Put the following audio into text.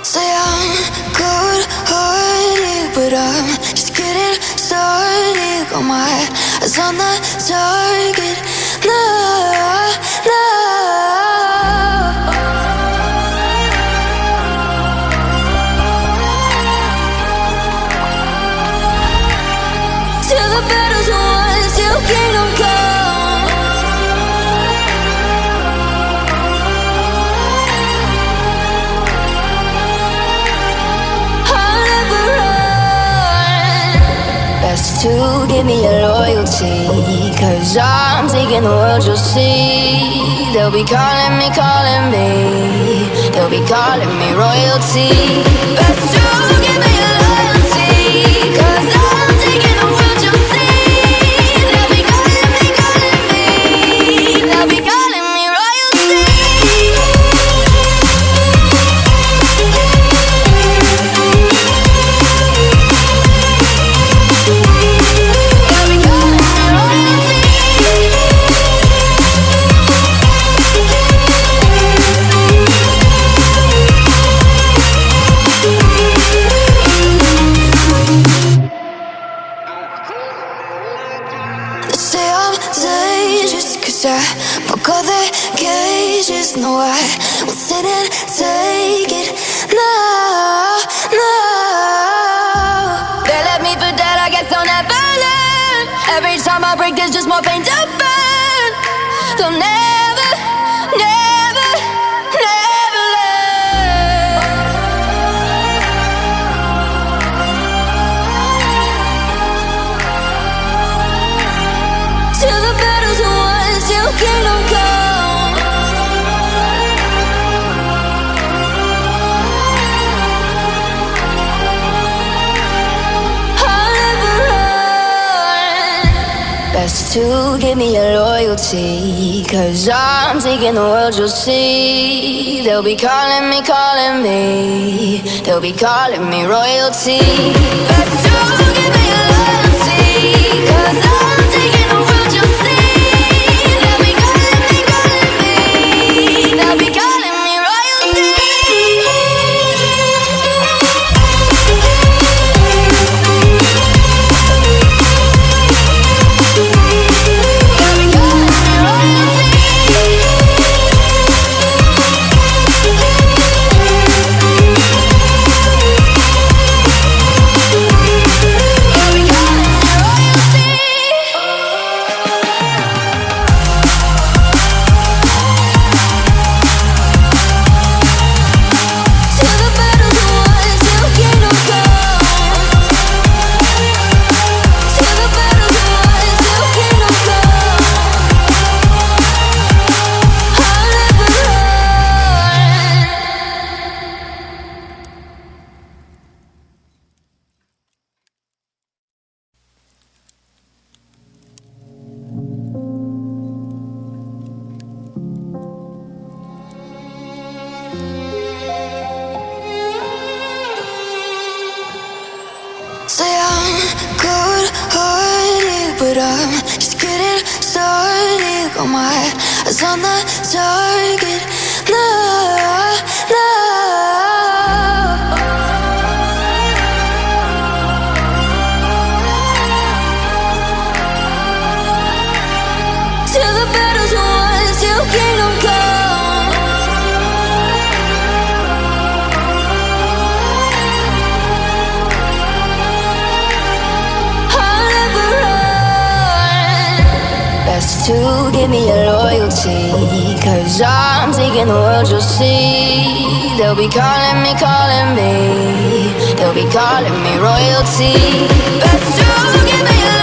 Say I'm good-hearted, but I'm just getting started. Got my eyes on the target. No, no. Till the battle's won, till kingdom come. I'll never run. Best to give me your loyalty, 'cause I'm taking the world, you'll see. They'll be calling me, they'll be calling me royalty. Best to give me your loyalty, 'cause I'm taking the world, you'll see. They'll be calling me, they'll be calling me royalty. They'll be calling me royalty. They say I'm dangerous 'cause I broke all their cages. No, I won't sit and take it. No, no. They left me for dead, I guess I'll never learn. Every time I break, there's just more pain to burn. They'll never, never, never learn. Till the battle's won, till kingdom come. I'll never run. Best to give me your loyalty, 'cause I'm taking the world, you'll see. They'll be calling me, they'll be calling me royalty. Best to give me your loyalty, 'cause I'm taking the world, you'll see. They'll be calling me, they'll be calling me royalty. They'll be calling me royalty. They'll be calling me royalty. Till the battle's won, till kingdom come. Till the battle's won, till kingdom come. I'll never run. Say I'm good-hearted, but I'm just getting started. Got my eyes on the target. No, no. Till the battle's won, till kingdom come. I'll never run. Best to give me your loyalty, 'cause I'm taking the world, you'll see. They'll be calling me, they'll be calling me royalty. Best to give me your